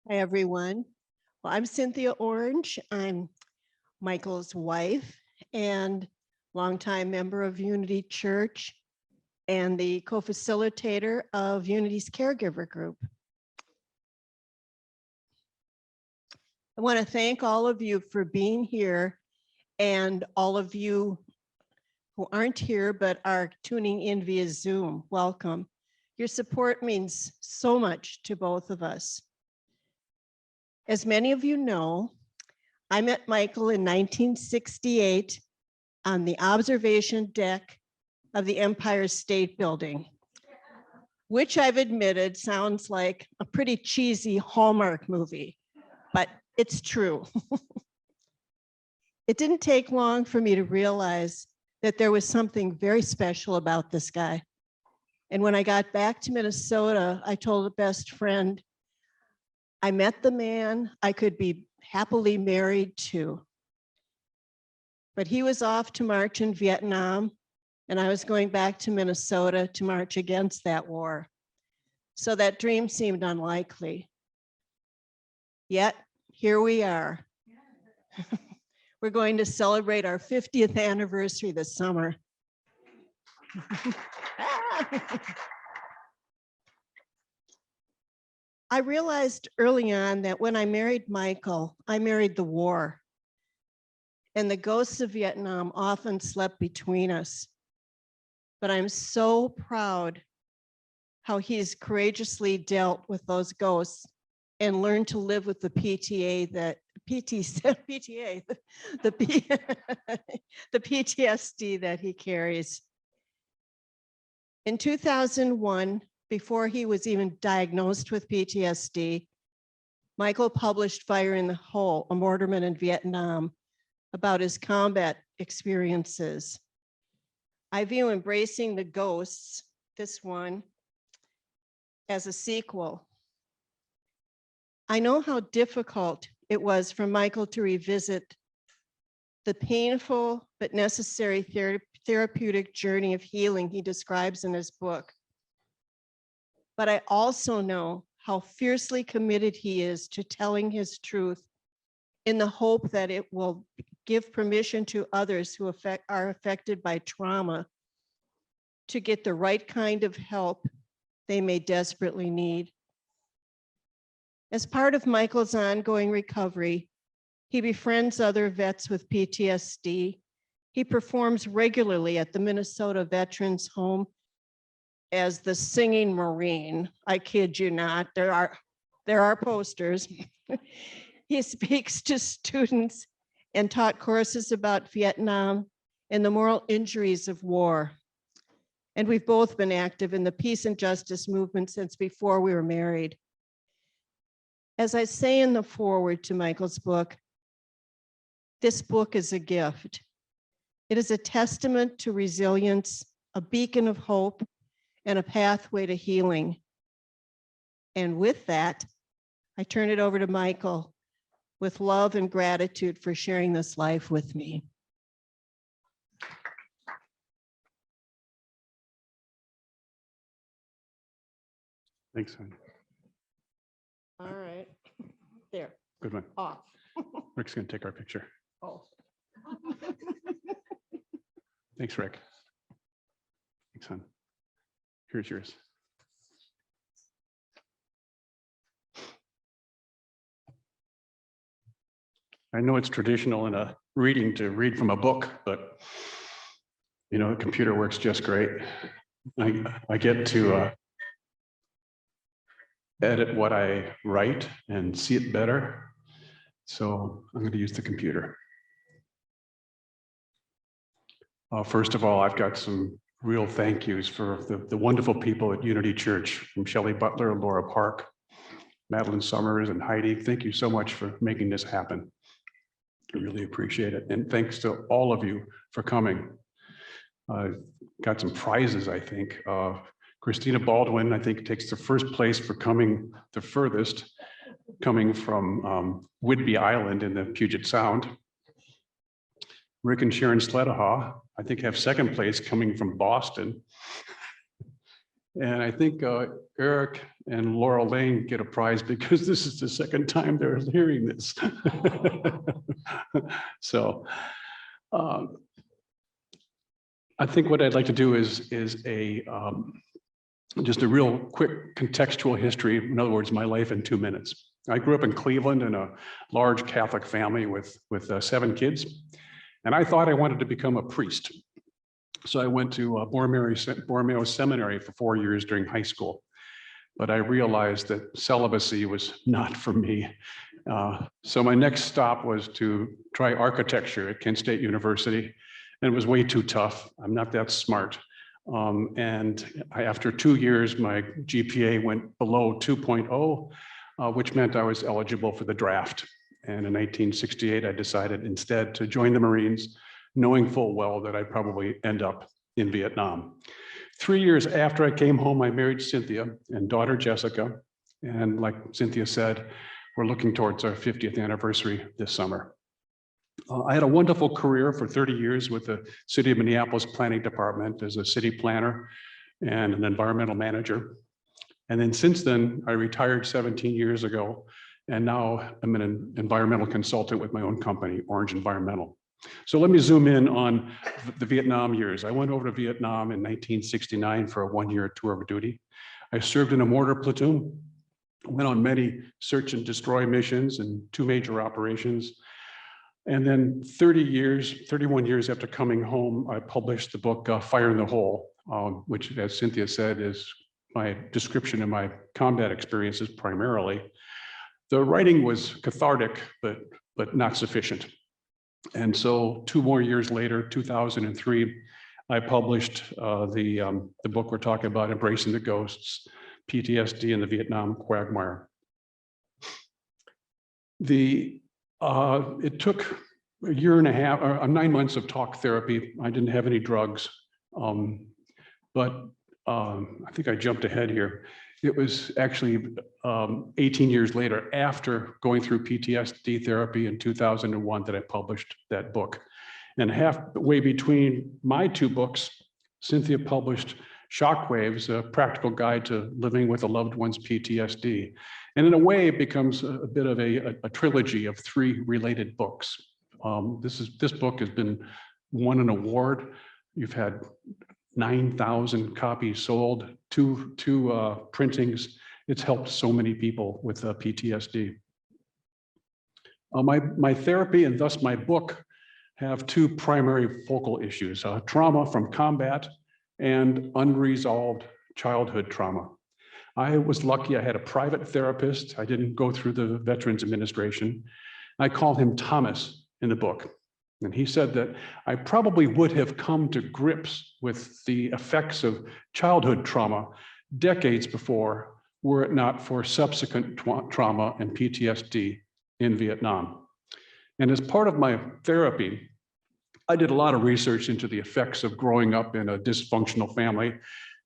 Hi, everyone. Well, I'm Cynthia Orange. I'm Michael's wife and longtime member of Unity Church and the co-facilitator of Unity's caregiver group. I want to thank all of you for being here and all of you who aren't here but are tuning in via Zoom. Welcome. Your support means so much to both of us. As many of you know, I met Michael in 1968 on the observation deck of the Empire State Building, which I've admitted sounds like a pretty cheesy Hallmark movie, but it's true. It didn't take long for me to realize that there was something very special about this guy. And when I got back to Minnesota, I told a best friend, I met the man I could be happily married to. But he was off to march in Vietnam, and I was going back to Minnesota to march against that war. So that dream seemed unlikely. Yet, here we are. We're going to celebrate our 50th anniversary this summer. I realized early on that when I married Michael, I married the war. And the ghosts of Vietnam often slept between us. But I'm so proud how he's courageously dealt with those ghosts and learned to live with the the PTSD that he carries. In 2001, before he was even diagnosed with PTSD, Michael published Fire in the Hole, a mortarman in Vietnam, about his combat experiences. I view Embracing the Ghosts, this one, as a sequel. I know how difficult it was for Michael to revisit the painful but necessary therapeutic journey of healing he describes in his book. But I also know how fiercely committed he is to telling his truth in the hope that it will give permission to others who are affected by trauma to get the right kind of help they may desperately need. As part of Michael's ongoing recovery, he befriends other vets with PTSD. He performs regularly at the Minnesota Veterans Home as the singing Marine. I kid you not, there are posters. He speaks to students and taught courses about Vietnam and the moral injuries of war. And we've both been active in the peace and justice movement since before we were married. As I say in the foreword to Michael's book, this book is a gift. It is a testament to resilience, a beacon of hope, and a pathway to healing. And with that, I turn it over to Michael with love and gratitude for sharing this life with me. Thanks, honey. All right, there, Good one. off. Rick's going to take our picture. Oh. Thanks, Rick. Thanks, hon. Here's yours. I know it's traditional in a reading to read from a book, but you know, the computer works just great. I get to edit what I write and see it better. So I'm going to use the computer. First of all, I've got some real thank yous for the wonderful people at Unity Church, from Shelley Butler, Laura Park, Madeline Summers, and Heidi. Thank you so much for making this happen. I really appreciate it. And thanks to all of you for coming. Got some prizes, I think. Christina Baldwin, I think, takes the first place for coming the furthest, coming from Whidbey Island in the Puget Sound. Rick and Sharon Sledehaw, I think, have second place coming from Boston. And I think Eric and Laurel Lane get a prize because this is the second time they're hearing this. So I think what I'd like to do is just a real quick contextual history. In other words, my life in 2 minutes. I grew up in Cleveland in a large Catholic family with 7 kids. And I thought I wanted to become a priest. So I went to Borromeo Seminary for 4 years during high school. But I realized that celibacy was not for me. So my next stop was to try architecture at Kent State University. And it was way too tough. I'm not that smart. After 2 years, my GPA went below 2.0, which meant I was eligible for the draft. And in 1968, I decided instead to join the Marines, knowing full well that I'd probably end up in Vietnam. 3 years after I came home, I married Cynthia and daughter Jessica. And like Cynthia said, we're looking towards our 50th anniversary this summer. I had a wonderful career for 30 years with the City of Minneapolis Planning Department as a city planner and an environmental manager. And then since then, I retired 17 years ago. And now I'm an environmental consultant with my own company, Orange Environmental. So let me zoom in on the Vietnam years. I went over to Vietnam in 1969 for a 1-year tour of duty. I served in a mortar platoon, went on many search and destroy missions and 2 major operations. And then 31 years after coming home, I published the book, Fire in the Hole, which, as Cynthia said, is my description of my combat experiences primarily. The writing was cathartic, but not sufficient. And so 2 more years later, 2003, I published the book we're talking about, Embracing the Ghosts, PTSD and the Vietnam Quagmire. It took a year and a half, or 9 months of talk therapy. I didn't have any drugs, but I think I jumped ahead here. It was actually 18 years later, after going through PTSD therapy in 2001, that I published that book. And halfway between my 2 books, Cynthia published Shockwaves, a practical guide to living with a loved one's PTSD. And in a way, it becomes a bit of a trilogy of 3 related books. This book has won an award. You've had 9,000 copies sold, two printings. It's helped so many people with PTSD. My therapy and thus my book have 2 primary focal issues: trauma from combat and unresolved childhood trauma. I was lucky I had a private therapist. I didn't go through the Veterans Administration. I call him Thomas in the book. And he said that I probably would have come to grips with the effects of childhood trauma decades before, were it not for subsequent trauma and PTSD in Vietnam. And as part of my therapy, I did a lot of research into the effects of growing up in a dysfunctional family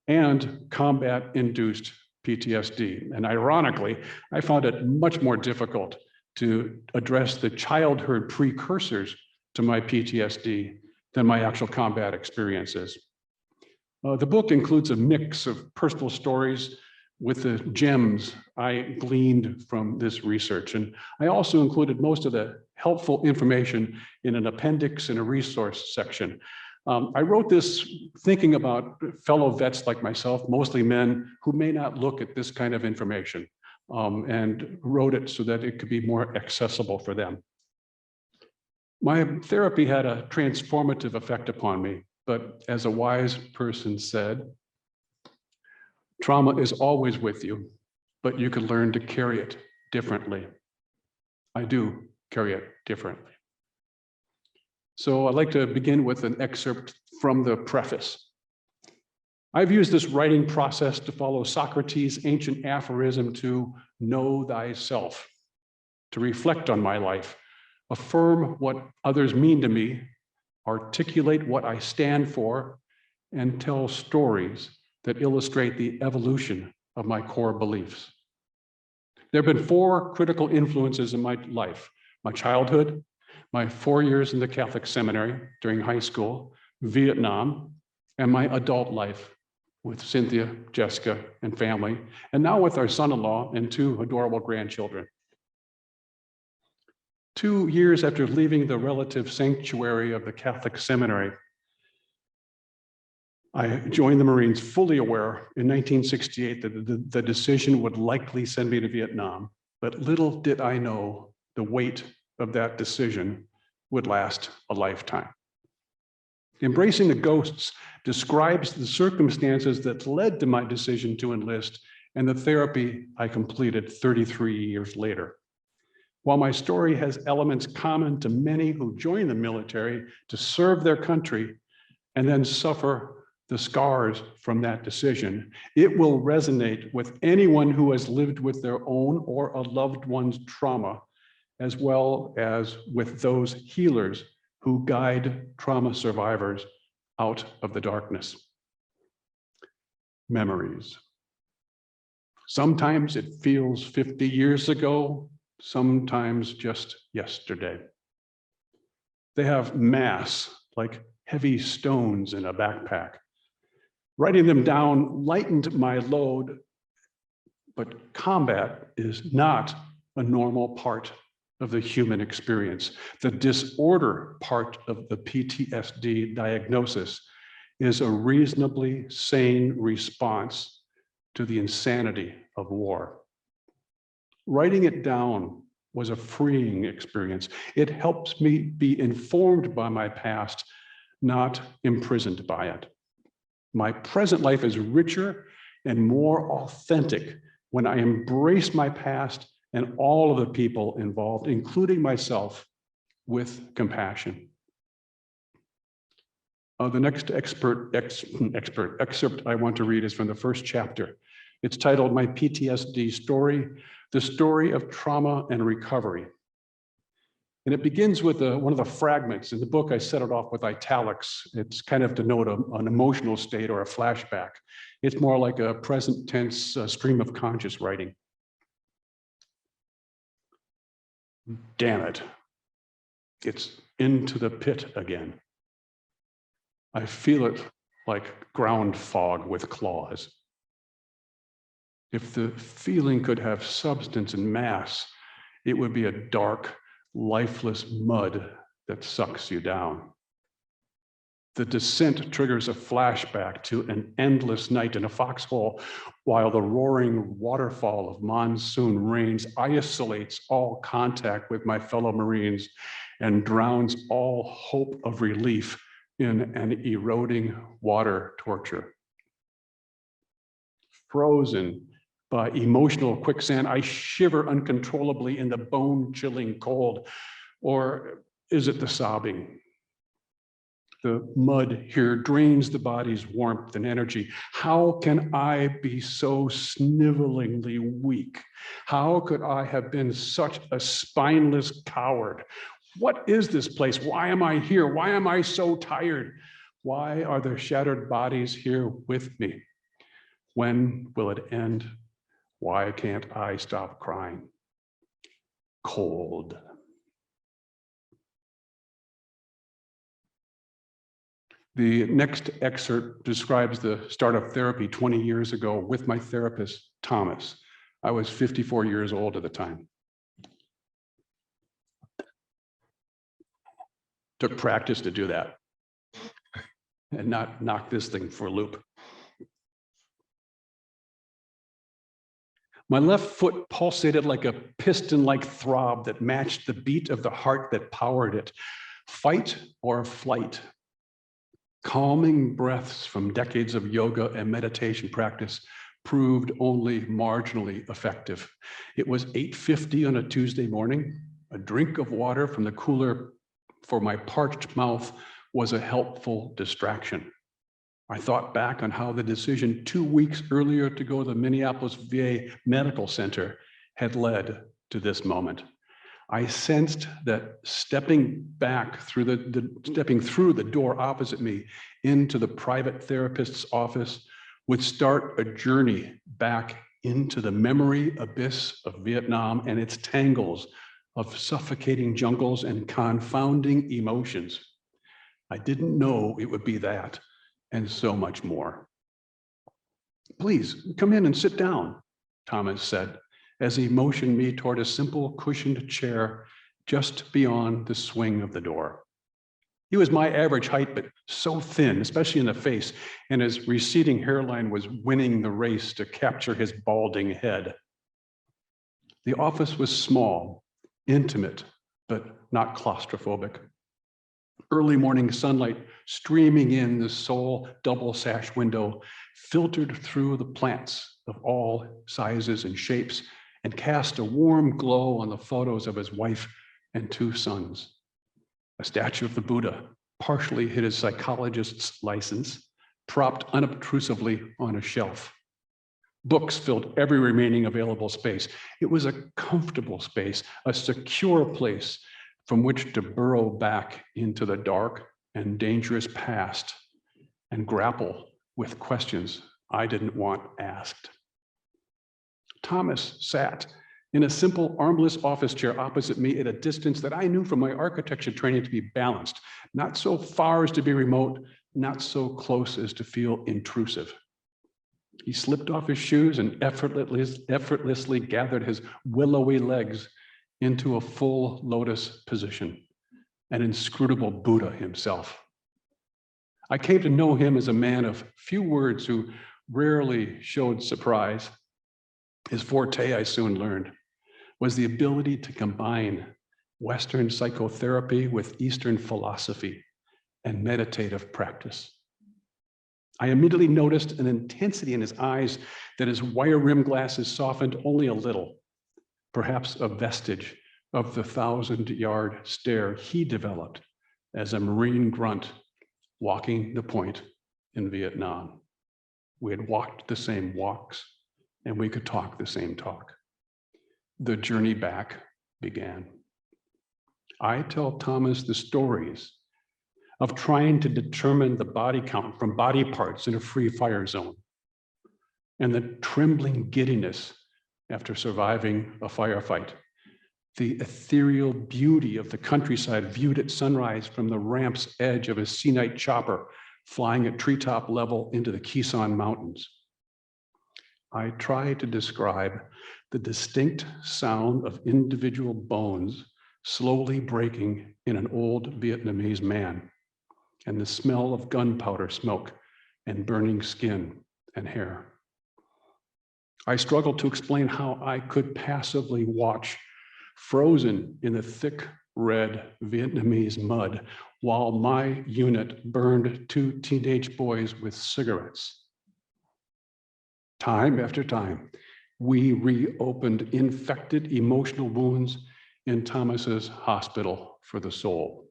and combat-induced PTSD. And ironically, I found it much more difficult to address the childhood precursors to my PTSD than my actual combat experiences. The book includes a mix of personal stories with the gems I gleaned from this research. And I also included most of the helpful information in an appendix and a resource section. I wrote this thinking about fellow vets like myself, mostly men, who may not look at this kind of information, and wrote it so that it could be more accessible for them. My therapy had a transformative effect upon me, but as a wise person said, trauma is always with you, but you can learn to carry it differently. I do carry it differently. So I'd like to begin with an excerpt from the preface. I've used this writing process to follow Socrates' ancient aphorism to know thyself, to reflect on my life, affirm what others mean to me, articulate what I stand for, and tell stories that illustrate the evolution of my core beliefs. There have been 4 critical influences in my life: my childhood, my 4 years in the Catholic seminary during high school, Vietnam, and my adult life with Cynthia, Jessica, and family, and now with our son-in-law and 2 adorable grandchildren. 2 years after leaving the relative sanctuary of the Catholic seminary, I joined the Marines fully aware in 1968 that the decision would likely send me to Vietnam, but little did I know the weight of that decision would last a lifetime. Embracing the Ghosts describes the circumstances that led to my decision to enlist and the therapy I completed 33 years later. While my story has elements common to many who join the military to serve their country and then suffer the scars from that decision, it will resonate with anyone who has lived with their own or a loved one's trauma, as well as with those healers who guide trauma survivors out of the darkness. Memories. Sometimes it feels 50 years ago, sometimes just yesterday. They have mass, like heavy stones in a backpack. Writing them down lightened my load, but combat is not a normal part of the human experience. The disorder part of the PTSD diagnosis is a reasonably sane response to the insanity of war. Writing it down was a freeing experience. It helps me be informed by my past, not imprisoned by it. My present life is richer and more authentic when I embrace my past and all of the people involved, including myself, with compassion. The next excerpt I want to read is from the first chapter. It's titled My PTSD Story, the Story of Trauma and Recovery. And it begins with one of the fragments. In the book, I set it off with italics. It's kind of to denote an emotional state or a flashback. It's more like a present tense stream of conscious writing. Damn it. It's into the pit again. I feel it like ground fog with claws. If the feeling could have substance and mass, it would be a dark, lifeless mud that sucks you down. The descent triggers a flashback to an endless night in a foxhole, while the roaring waterfall of monsoon rains isolates all contact with my fellow Marines and drowns all hope of relief in an eroding water torture. Frozen by emotional quicksand, I shiver uncontrollably in the bone-chilling cold. Or is it the sobbing? The mud here drains the body's warmth and energy. How can I be so snivelingly weak? How could I have been such a spineless coward? What is this place? Why am I here? Why am I so tired? Why are the shattered bodies here with me? When will it end? Why can't I stop crying? Cold. The next excerpt describes the start of therapy 20 years ago with my therapist, Thomas. I was 54 years old at the time. Took practice to do that and not knock this thing for a loop. My left foot pulsated like a piston-like throb that matched the beat of the heart that powered it. Fight or flight. Calming breaths from decades of yoga and meditation practice proved only marginally effective. It was 8:50 on a Tuesday morning. A drink of water from the cooler for my parched mouth was a helpful distraction. I thought back on how the decision 2 weeks earlier to go to the Minneapolis VA Medical Center had led to this moment. I sensed that stepping through the door opposite me into the private therapist's office would start a journey back into the memory abyss of Vietnam and its tangles of suffocating jungles and confounding emotions. I didn't know it would be that and so much more. Please come in and sit down, Thomas said, as he motioned me toward a simple cushioned chair just beyond the swing of the door. He was my average height, but so thin, especially in the face, and his receding hairline was winning the race to capture his balding head. The office was small, intimate, but not claustrophobic. Early morning sunlight streaming in the sole double sash window filtered through the plants of all sizes and shapes and cast a warm glow on the photos of his wife and 2 sons. A statue of the Buddha partially hid his psychologist's license, propped unobtrusively on a shelf. Books filled every remaining available space. It was a comfortable space, a secure place from which to burrow back into the dark and dangerous past and grapple with questions I didn't want asked. Thomas sat in a simple armless office chair opposite me at a distance that I knew from my architecture training to be balanced, not so far as to be remote, not so close as to feel intrusive. He slipped off his shoes and effortlessly gathered his willowy legs into a full lotus position, an inscrutable Buddha himself. I came to know him as a man of few words who rarely showed surprise. His forte, I soon learned, was the ability to combine Western psychotherapy with Eastern philosophy and meditative practice. I immediately noticed an intensity in his eyes that his wire-rimmed glasses softened only a little, perhaps a vestige of the 1,000-yard stare he developed as a Marine grunt walking the point in Vietnam. We had walked the same walks, and we could talk the same talk. The journey back began. I tell Thomas the stories of trying to determine the body count from body parts in a free fire zone, and the trembling giddiness after surviving a firefight, the ethereal beauty of the countryside viewed at sunrise from the ramp's edge of a Sea-Night chopper flying at treetop level into the Quezon Mountains. I try to describe the distinct sound of individual bones slowly breaking in an old Vietnamese man, and the smell of gunpowder smoke and burning skin and hair. I struggled to explain how I could passively watch, frozen in the thick red Vietnamese mud, while my unit burned 2 teenage boys with cigarettes. Time after time, we reopened infected emotional wounds in Thomas's hospital for the soul.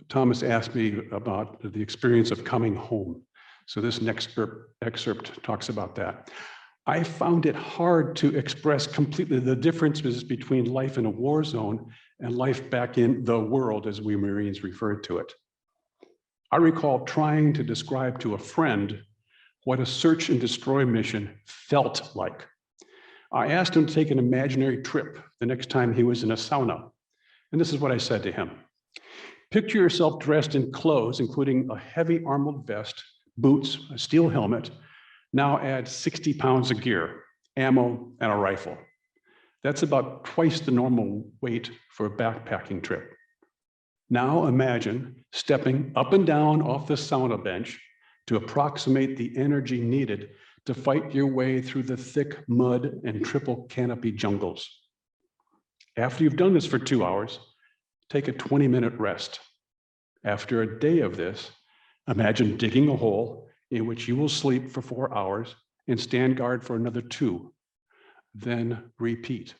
Thomas asked me about the experience of coming home. So this next excerpt talks about that. I found it hard to express completely the differences between life in a war zone and life back in the world, as we Marines referred to it. I recall trying to describe to a friend what a search and destroy mission felt like. I asked him to take an imaginary trip the next time he was in a sauna. And this is what I said to him. Picture yourself dressed in clothes, including a heavy armored vest, boots, a steel helmet. Now add 60 pounds of gear, ammo, and a rifle. That's about twice the normal weight for a backpacking trip. Now imagine stepping up and down off the sauna bench to approximate the energy needed to fight your way through the thick mud and triple canopy jungles. After you've done this for 2 hours, take a 20-minute rest. After a day of this, imagine digging a hole in which you will sleep for 4 hours and stand guard for another 2. Then repeat.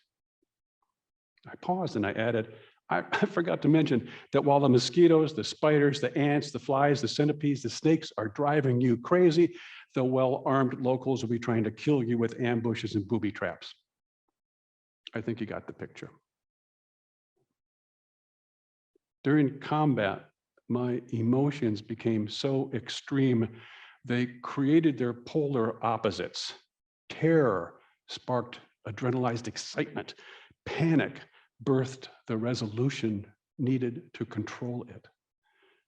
I paused and I added, I forgot to mention that while the mosquitoes, the spiders, the ants, the flies, the centipedes, the snakes are driving you crazy, the well-armed locals will be trying to kill you with ambushes and booby traps. I think you got the picture. During combat, my emotions became so extreme, they created their polar opposites. Terror sparked adrenalized excitement, panic birthed the resolution needed to control it.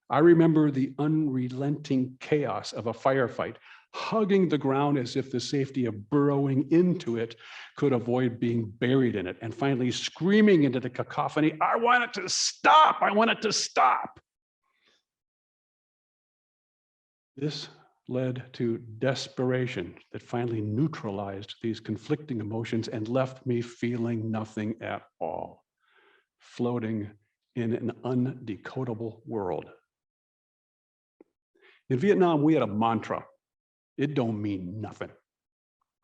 I remember the unrelenting chaos of a firefight, hugging the ground as if the safety of burrowing into it could avoid being buried in it, and finally screaming into the cacophony, I want it to stop, I want it to stop. This led to desperation that finally neutralized these conflicting emotions and left me feeling nothing at all, floating in an undecodable world. In Vietnam, we had a mantra. It don't mean nothing.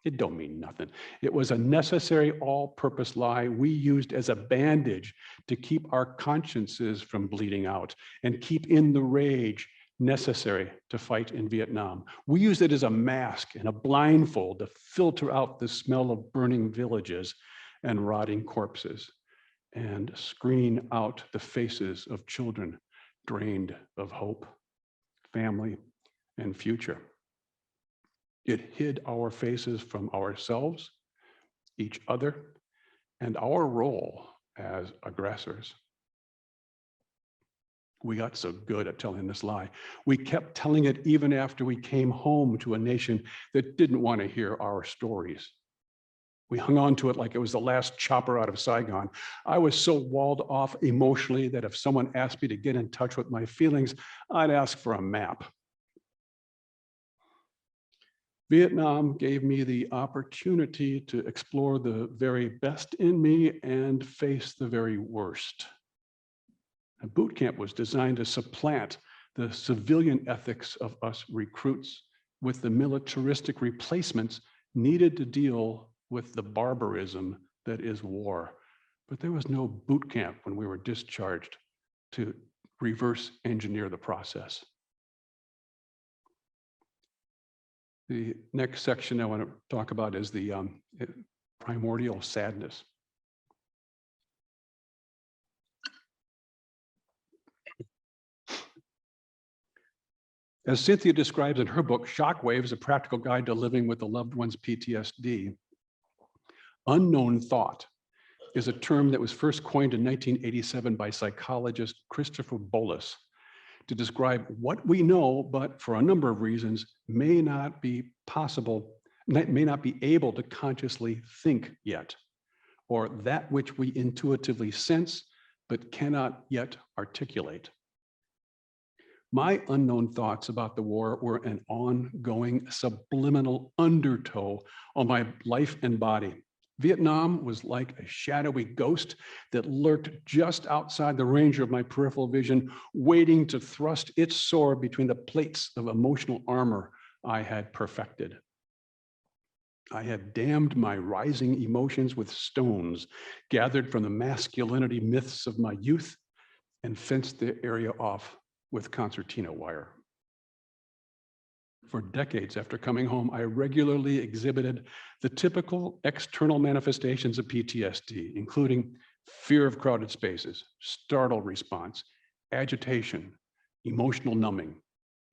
It don't mean nothing. It was a necessary all-purpose lie we used as a bandage to keep our consciences from bleeding out and keep in the rage necessary to fight in Vietnam. We used it as a mask and a blindfold to filter out the smell of burning villages and rotting corpses and screen out the faces of children drained of hope, family, and future. It hid our faces from ourselves, each other, and our role as aggressors. We got so good at telling this lie. We kept telling it even after we came home to a nation that didn't want to hear our stories. We hung on to it like it was the last chopper out of Saigon. I was so walled off emotionally that if someone asked me to get in touch with my feelings, I'd ask for a map. Vietnam gave me the opportunity to explore the very best in me and face the very worst. A boot camp was designed to supplant the civilian ethics of us recruits with the militaristic replacements needed to deal with the barbarism that is war. But there was no boot camp when we were discharged to reverse engineer the process. The next section I want to talk about is the primordial sadness. As Cynthia describes in her book, Shockwaves, A Practical Guide to Living with a Loved One's PTSD, unknown thought is a term that was first coined in 1987 by psychologist Christopher Bolus to describe what we know, but for a number of reasons, may not be able to consciously think yet, or that which we intuitively sense, but cannot yet articulate. My unknown thoughts about the war were an ongoing subliminal undertow on my life and body. Vietnam was like a shadowy ghost that lurked just outside the range of my peripheral vision, waiting to thrust its sword between the plates of emotional armor I had perfected. I had dammed my rising emotions with stones gathered from the masculinity myths of my youth and fenced the area off with concertina wire. For decades after coming home, I regularly exhibited the typical external manifestations of PTSD, including fear of crowded spaces, startle response, agitation, emotional numbing,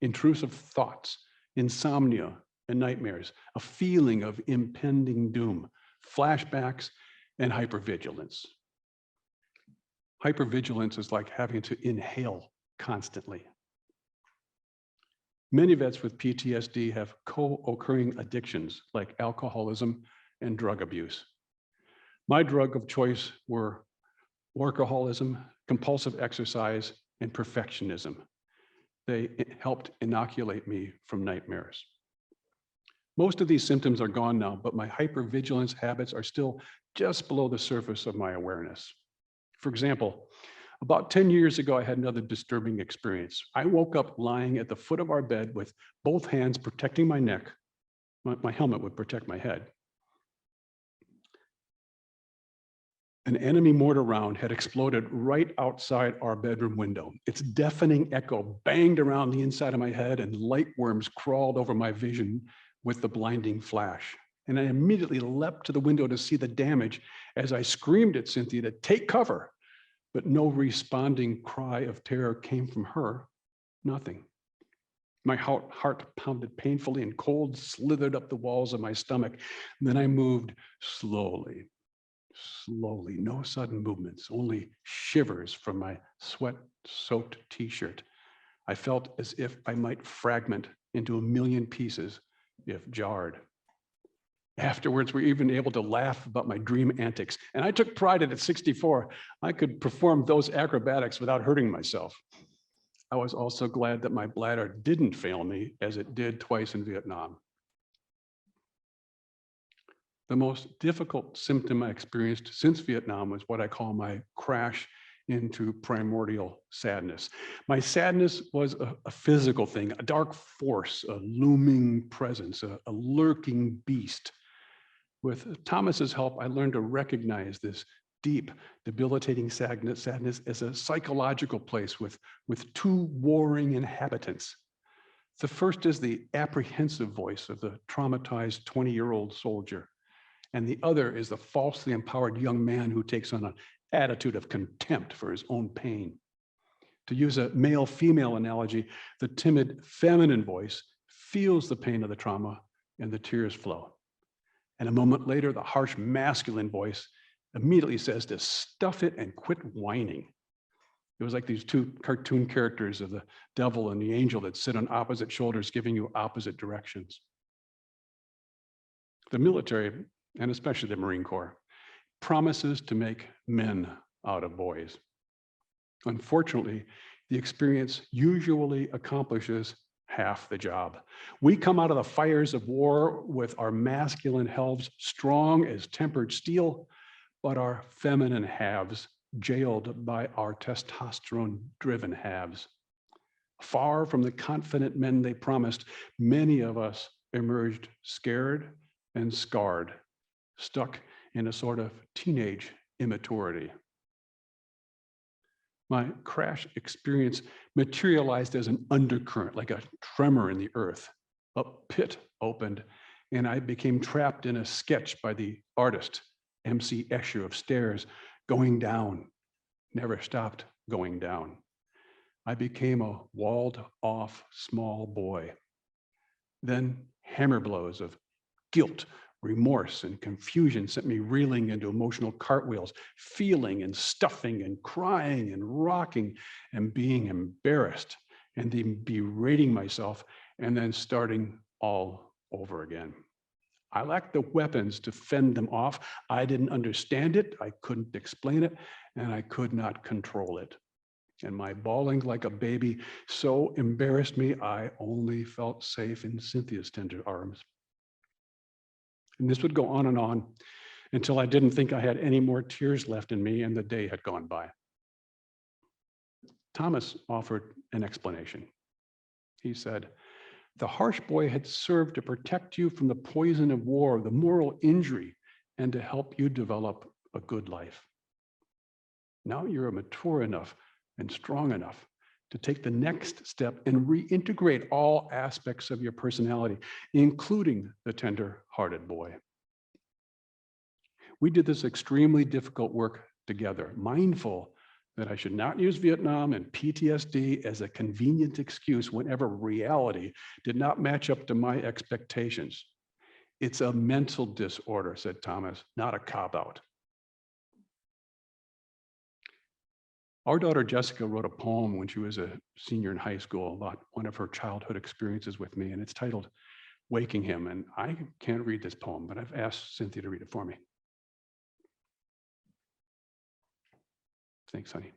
intrusive thoughts, insomnia and nightmares, a feeling of impending doom, flashbacks, and hypervigilance. Hypervigilance is like having to inhale constantly. Many vets with PTSD have co-occurring addictions like alcoholism and drug abuse. My drug of choice were workaholism, compulsive exercise, and perfectionism. They helped inoculate me from nightmares. Most of these symptoms are gone now, but my hypervigilance habits are still just below the surface of my awareness. For example, about 10 years ago, I had another disturbing experience. I woke up lying at the foot of our bed with both hands protecting my neck. My helmet would protect my head. An enemy mortar round had exploded right outside our bedroom window. Its deafening echo banged around the inside of my head, and light worms crawled over my vision with the blinding flash. And I immediately leapt to the window to see the damage as I screamed at Cynthia to take cover. But no responding cry of terror came from her, nothing. My heart pounded painfully and cold slithered up the walls of my stomach. And then I moved slowly, no sudden movements, only shivers from my sweat-soaked t-shirt. I felt as if I might fragment into a million pieces if jarred. Afterwards, we were even able to laugh about my dream antics. And I took pride that at 64, I could perform those acrobatics without hurting myself. I was also glad that my bladder didn't fail me as it did twice in Vietnam. The most difficult symptom I experienced since Vietnam was what I call my crash into primordial sadness. My sadness was a physical thing, a dark force, a looming presence, a lurking beast. With Thomas's help, I learned to recognize this deep, debilitating sadness as a psychological place with two warring inhabitants. The first is the apprehensive voice of the traumatized 20-year-old soldier, and the other is the falsely empowered young man who takes on an attitude of contempt for his own pain. To use a male-female analogy, the timid feminine voice feels the pain of the trauma and the tears flow. And a moment later, the harsh masculine voice immediately says to stuff it and quit whining. It was like these two cartoon characters of the devil and the angel that sit on opposite shoulders, giving you opposite directions. The military, and especially the Marine Corps, promises to make men out of boys. Unfortunately, the experience usually accomplishes half the job. We come out of the fires of war with our masculine halves strong as tempered steel, but our feminine halves jailed by our testosterone-driven halves. Far from the confident men they promised, many of us emerged scared and scarred, stuck in a sort of teenage immaturity. My crash experience materialized as an undercurrent, like a tremor in the earth. A pit opened, and I became trapped in a sketch by the artist, M.C. Escher, of stairs going down, never stopped going down. I became a walled-off small boy. Then hammer blows of guilt, remorse, and confusion sent me reeling into emotional cartwheels, feeling and stuffing and crying and rocking and being embarrassed and then berating myself and then starting all over again. I lacked the weapons to fend them off. I didn't understand it, I couldn't explain it, and I could not control it. And my bawling like a baby so embarrassed me, I only felt safe in Cynthia's tender arms. And this would go on until I didn't think I had any more tears left in me and the day had gone by. Thomas offered an explanation. He said, "The harsh boy had served to protect you from the poison of war, the moral injury, and to help you develop a good life. Now you're mature enough and strong enough to take the next step and reintegrate all aspects of your personality, including the tender-hearted boy." We did this extremely difficult work together, mindful that I should not use Vietnam and PTSD as a convenient excuse whenever reality did not match up to my expectations. "It's a mental disorder," said Thomas, "not a cop-out." Our daughter Jessica wrote a poem when she was a senior in high school about one of her childhood experiences with me, and it's titled "Waking Him." And I can't read this poem, but I've asked Cynthia to read it for me. Thanks, honey.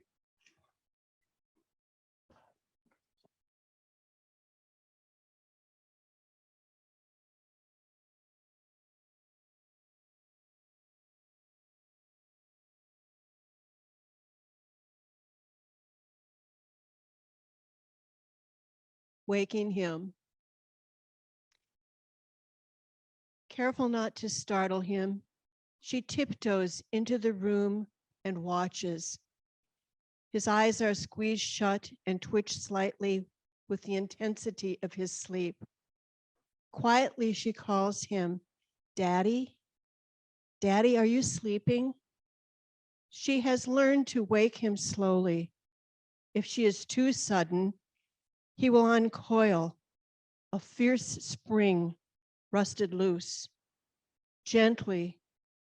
Waking him. Careful not to startle him, she tiptoes into the room and watches. His eyes are squeezed shut and twitch slightly with the intensity of his sleep. Quietly, she calls him, "Daddy? Daddy, are you sleeping?" She has learned to wake him slowly. If she is too sudden, he will uncoil A fierce spring rusted loose. Gently,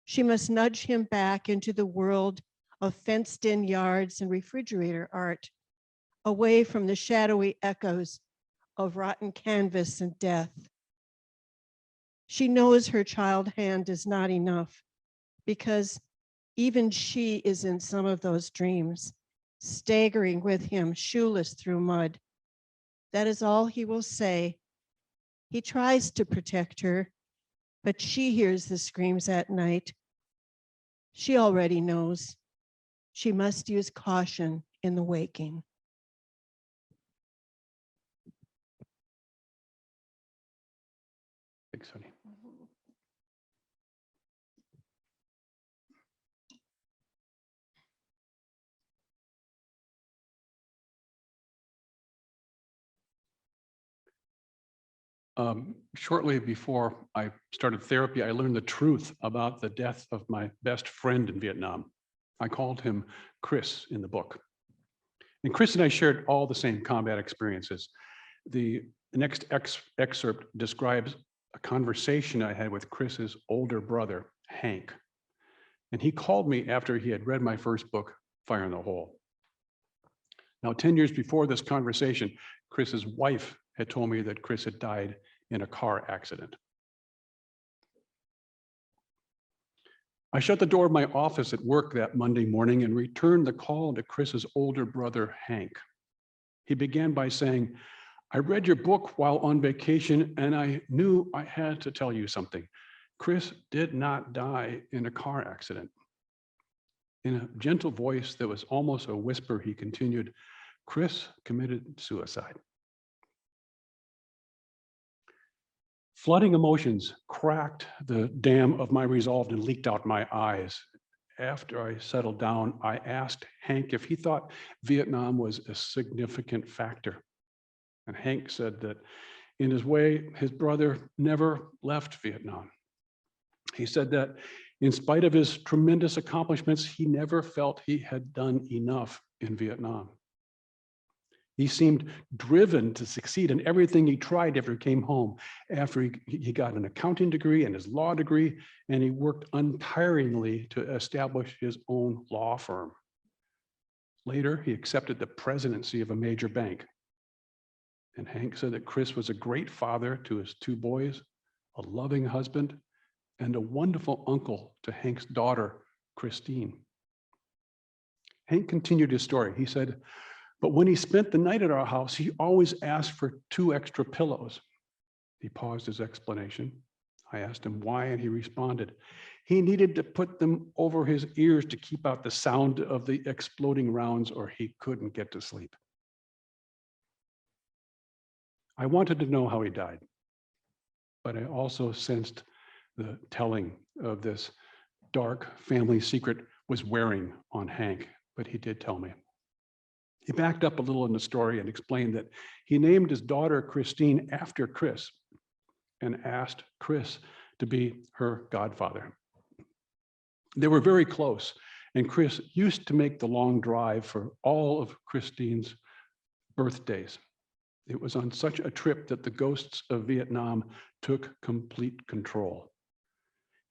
she must nudge him back into the world of fenced-in yards and refrigerator art, away from the shadowy echoes of rotten canvas and death. She knows her child hand is not enough because even she is in some of those dreams, staggering with him, shoeless through mud. That is all he will say. He tries to protect her, but she hears the screams at night. She already knows. She must use caution in the waking. Thanks, honey. Shortly before I started therapy, I learned the truth about the death of my best friend in Vietnam. I called him Chris in the book. And Chris and I shared all the same combat experiences. The next excerpt describes a conversation I had with Chris's older brother, Hank. And he called me after he had read my first book, Fire in the Hole. Now, 10 years before this conversation, Chris's wife had told me that Chris had died in a car accident. I shut the door of my office at work that Monday morning and returned the call to Chris's older brother, Hank. He began by saying, "I read your book while on vacation and I knew I had to tell you something. Chris did not die in a car accident." In a gentle voice that was almost a whisper, he continued, "Chris committed suicide." Flooding emotions cracked the dam of my resolve and leaked out my eyes. After I settled down, I asked Hank if he thought Vietnam was a significant factor. And Hank said that in his way, his brother never left Vietnam. He said that in spite of his tremendous accomplishments, he never felt he had done enough in Vietnam. He seemed driven to succeed in everything he tried after he came home, after he got an accounting degree and his law degree, and he worked untiringly to establish his own law firm. Later, he accepted the presidency of a major bank. And Hank said that Chris was a great father to his two boys, a loving husband, and a wonderful uncle to Hank's daughter, Christine. Hank continued his story. He said, "But when he spent the night at our house, he always asked for 2 extra pillows." He paused his explanation. I asked him why, and he responded, he needed to put them over his ears to keep out the sound of the exploding rounds, or he couldn't get to sleep. I wanted to know how he died, but I also sensed the telling of this dark family secret was wearing on Hank, but he did tell me. He backed up a little in the story and explained that he named his daughter Christine after Chris and asked Chris to be her godfather. They were very close, and Chris used to make the long drive for all of Christine's birthdays. It was on such a trip that the ghosts of Vietnam took complete control.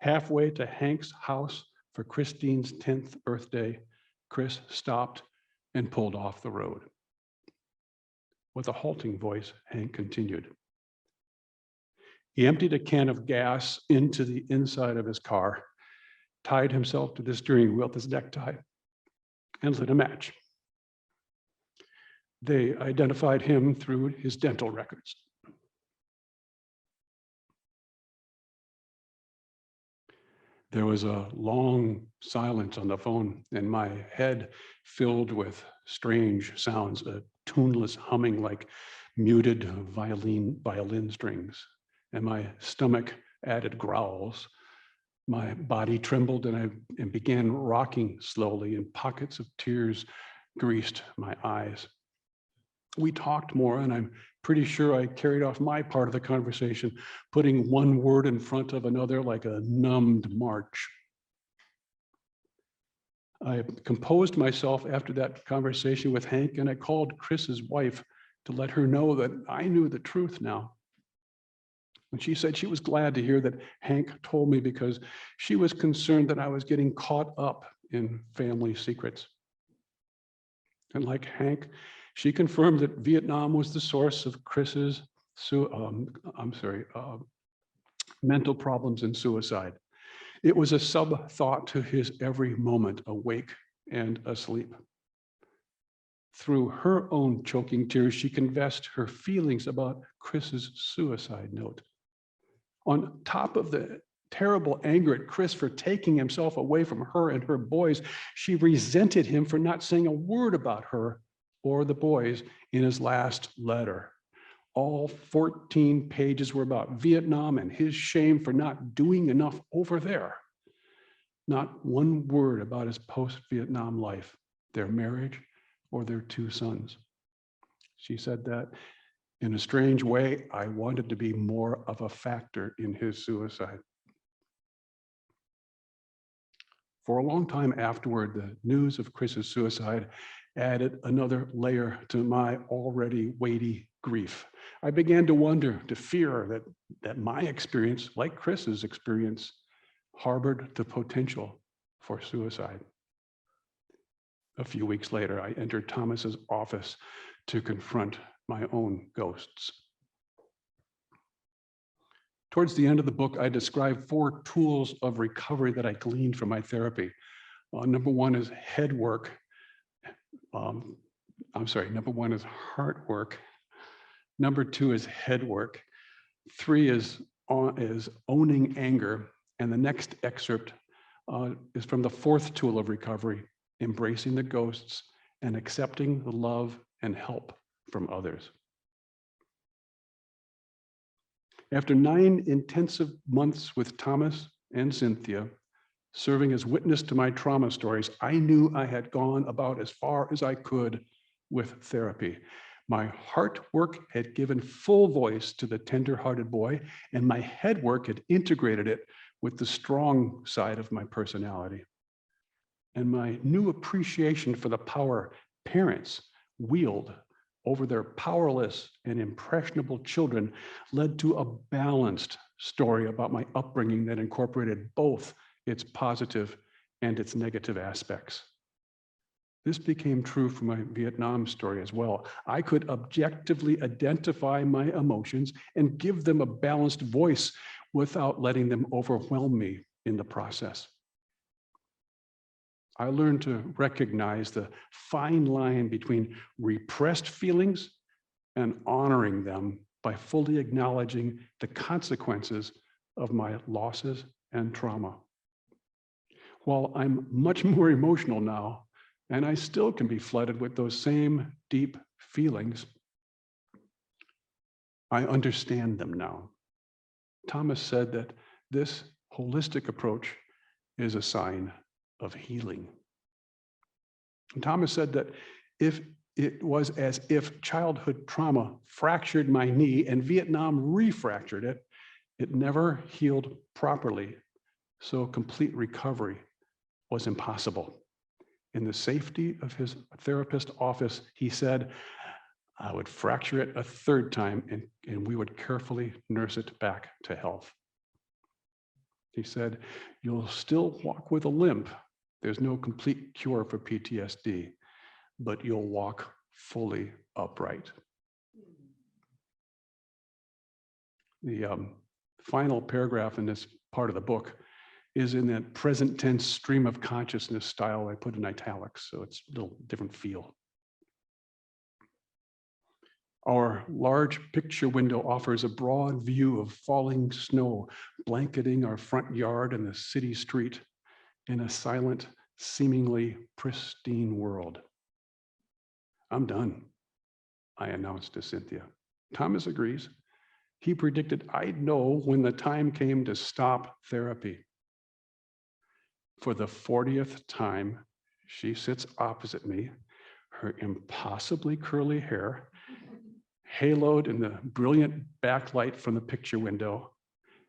Halfway to Hank's house for Christine's 10th birthday, Chris stopped and pulled off the road. With a halting voice, Hank continued. He emptied a can of gas into the inside of his car, tied himself to the steering wheel with his necktie, and lit a match. They identified him through his dental records. There was a long silence on the phone, and my head filled with strange sounds, a tuneless humming like muted violin strings, and my stomach added growls. My body trembled and I began rocking slowly, and pockets of tears greased my eyes. We talked more, and I'm pretty sure I carried off my part of the conversation, putting one word in front of another like a numbed march. I composed myself after that conversation with Hank, and I called Chris's wife to let her know that I knew the truth now. And she said she was glad to hear that Hank told me because she was concerned that I was getting caught up in family secrets. And like Hank, she confirmed that Vietnam was the source of Chris's mental problems and suicide. It was a sub-thought to his every moment, awake and asleep. Through her own choking tears, she confessed her feelings about Chris's suicide note. On top of the terrible anger at Chris for taking himself away from her and her boys, she resented him for not saying a word about her or the boys in his last letter. All 14 pages were about Vietnam and his shame for not doing enough over there. Not one word about his post-Vietnam life, their marriage, or their 2 sons. She said that, in a strange way, I wanted to be more of a factor in his suicide. For a long time afterward, the news of Chris's suicide added another layer to my already weighty grief. I began to wonder, to fear that my experience, like Chris's experience, harbored the potential for suicide. A few weeks later, I entered Thomas's office to confront my own ghosts. Towards the end of the book, I describe 4 tools of recovery that I gleaned from my therapy. Number 1 is head work. Number 1 is heart work. Number 2 is head work. 3 is owning anger. And the next excerpt is from the 4th tool of recovery, embracing the ghosts and accepting the love and help from others. After 9 intensive months with Thomas and Cynthia, serving as witness to my trauma stories, I knew I had gone about as far as I could with therapy. My heart work had given full voice to the tender-hearted boy, and my head work had integrated it with the strong side of my personality. And my new appreciation for the power parents wield over their powerless and impressionable children led to a balanced story about my upbringing that incorporated both its positive and its negative aspects. This became true for my Vietnam story as well. I could objectively identify my emotions and give them a balanced voice without letting them overwhelm me in the process. I learned to recognize the fine line between repressed feelings and honoring them by fully acknowledging the consequences of my losses and trauma. While I'm much more emotional now, and I still can be flooded with those same deep feelings, I understand them now. Thomas said that this holistic approach is a sign of healing. And Thomas said that if it was as if childhood trauma fractured my knee and Vietnam refractured it, it never healed properly, so complete recovery was impossible. In the safety of his therapist office, he said, I would fracture it a 3rd time and we would carefully nurse it back to health. He said, you'll still walk with a limp. There's no complete cure for PTSD, but you'll walk fully upright. The final paragraph in this part of the book is in that present tense stream of consciousness style I put in italics, so it's a little different feel. Our large picture window offers a broad view of falling snow, blanketing our front yard and the city street in a silent, seemingly pristine world. I'm done, I announced to Cynthia. Thomas agrees. He predicted I'd know when the time came to stop therapy. For the 40th time, she sits opposite me, her impossibly curly hair haloed in the brilliant backlight from the picture window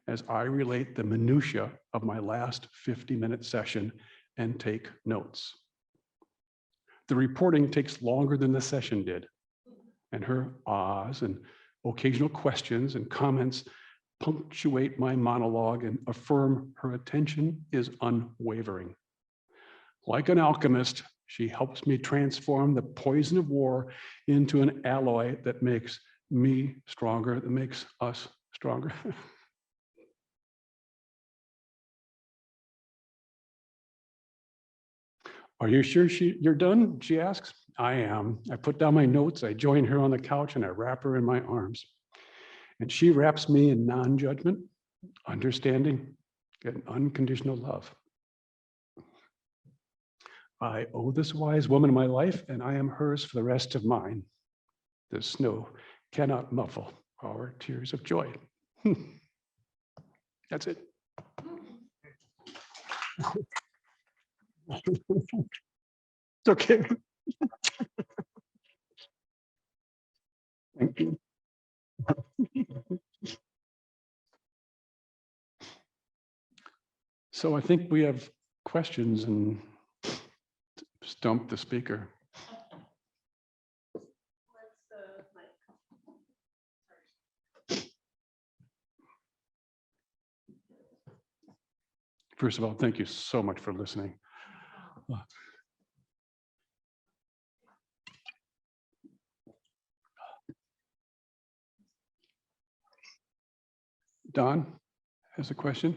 as I relate the minutia of my last 50-minute session and take notes. The reporting takes longer than the session did, and her ahs and occasional questions and comments punctuate my monologue and affirm her attention is unwavering. Like an alchemist, she helps me transform the poison of war into an alloy that makes me stronger, that makes us stronger. Are you sure you're done? She asks. I am. I put down my notes, I join her on the couch, and I wrap her in my arms. And she wraps me in non-judgment, understanding, and unconditional love. I owe this wise woman my life, and I am hers for the rest of mine. The snow cannot muffle our tears of joy. That's it. It's okay. Thank you. So I think we have questions and stump the speaker. First of all, thank you so much for listening. Don has a question.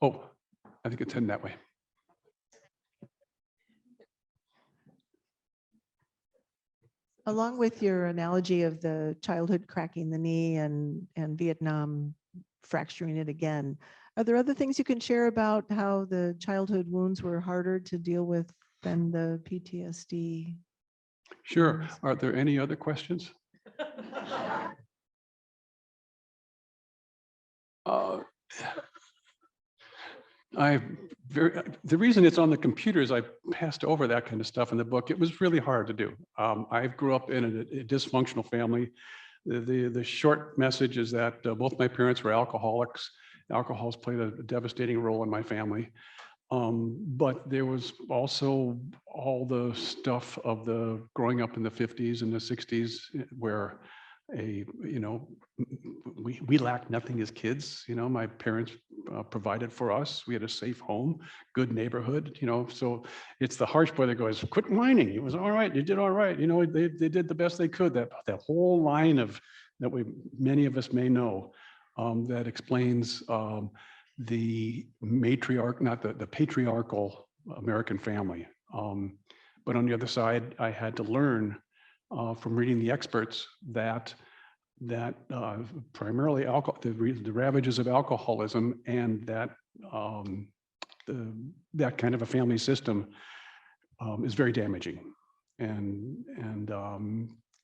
Oh, I think it's heading that way. Along with your analogy of the childhood cracking the knee and Vietnam fracturing it again, are there other things you can share about how the childhood wounds were harder to deal with than the PTSD? Sure. Are there any other questions? The reason it's on the computer is I passed over that kind of stuff in the book. It was really hard to do. I grew up in a dysfunctional family. The short message is that both my parents were alcoholics. Alcohol's played a devastating role in my family. But there was also all the stuff of the growing up in the 50s and the 60s where we lacked nothing as kids. My parents provided for us. We had a safe home, good neighborhood, so it's the harsh boy that goes, quit whining. It was all right. You did all right. They did the best they could. That whole line of that many of us may know that explains the matriarch, not the patriarchal American family. But on the other side, I had to learn from reading the experts that primarily the ravages of alcoholism and that that kind of a family system is very damaging, and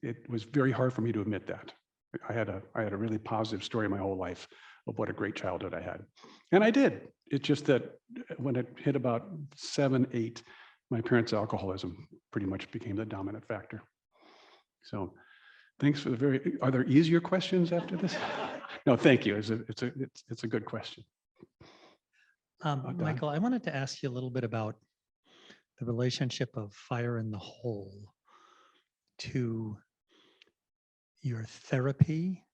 it was very hard for me to admit that. I had a really positive story my whole life of what a great childhood I had, and I did. It's just that when it hit about 7, 8, my parents' alcoholism pretty much became the dominant factor. So thanks for are there easier questions after this? No, thank you. It's a good question. Michael, I wanted to ask you a little bit about the relationship of Fire in the Hole to your therapy.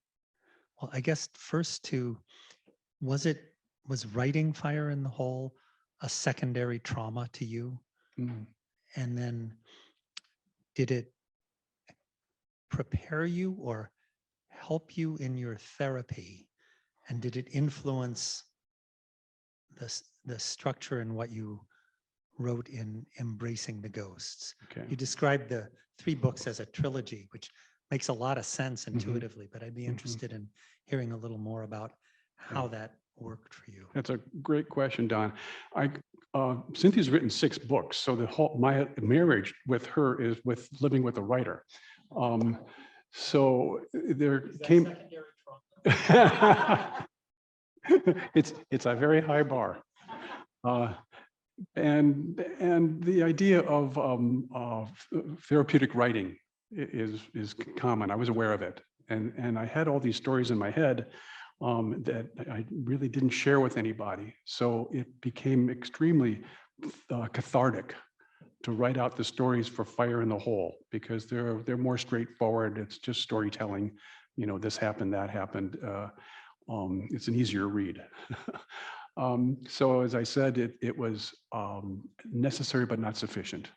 Well, I guess first was writing Fire in the Hole a secondary trauma to you? Mm. And then did it prepare you or help you in your therapy? And did it influence the structure in what you wrote in Embracing the Ghosts? Okay. You described the 3 books as a trilogy, which makes a lot of sense intuitively, but I'd be interested in hearing a little more about how that worked for you. That's a great question, Don. Cynthia's written 6 books, so my marriage with her is with living with a writer. So there came. It's a very high bar, and the idea of therapeutic writing is common. I was aware of it, and I had all these stories in my head that I really didn't share with anybody. So it became extremely cathartic to write out the stories for Fire in the Hole, because they're more straightforward. It's just storytelling. This happened, that happened. It's an easier read. So as I said, it was necessary but not sufficient.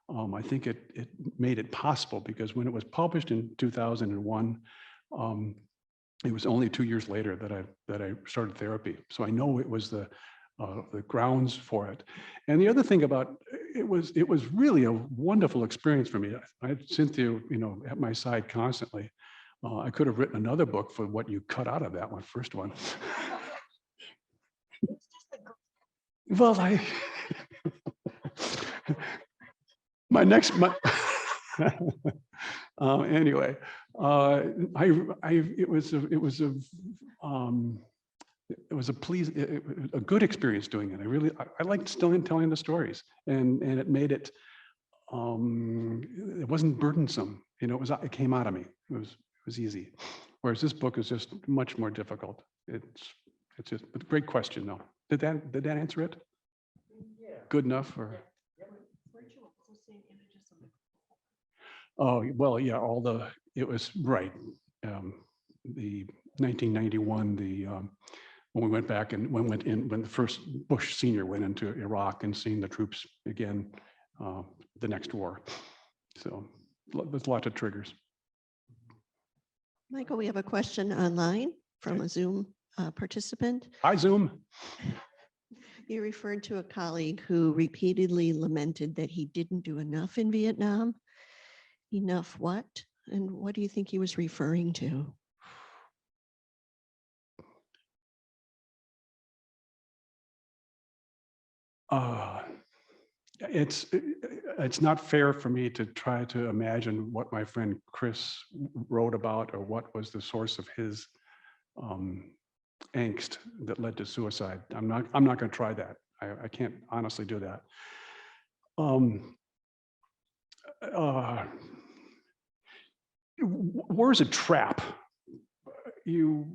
I think it made it possible because when it was published in 2001, it was only 2 years later that I started therapy. So I know it was the grounds for it. And the other thing about it was really a wonderful experience for me. I had Cynthia, at my side constantly. I could have written another book for what you cut out of that one, first one. Well, anyway, it was a good experience doing it. I liked still telling the stories, and it made it. It wasn't burdensome. It came out of me. It was easy. Whereas this book is just much more difficult. It's just a great question though. Did that answer it? Yeah. Good enough or? Oh, well, yeah, it was right. The 1991, when we went back and when the first Bush Senior went into Iraq and seeing the troops again, the next war. So there's lots of triggers. Michael, we have a question online from a Zoom participant. Hi, Zoom. You referred to a colleague who repeatedly lamented that he didn't do enough in Vietnam. Enough what? And what do you think he was referring to? It's not fair for me to try to imagine what my friend Chris wrote about or what was the source of his angst that led to suicide. I'm not going to try that. I can't honestly do that. War's a trap. You're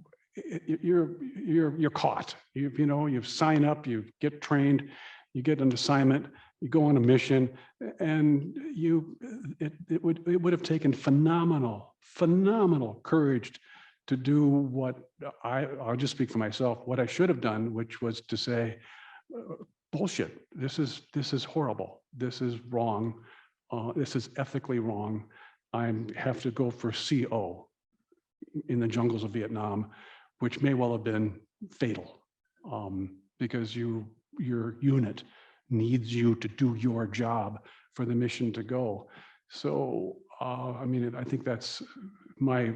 caught. You sign up, you get trained, you get an assignment, you go on a mission, and it would have taken phenomenal courage to do what I'll just speak for myself, what I should have done, which was to say, bullshit, this is horrible, this is wrong, this is ethically wrong. I have to go for CO in the jungles of Vietnam, which may well have been fatal, because your unit needs you to do your job for the mission to go. So, I mean, I think that's my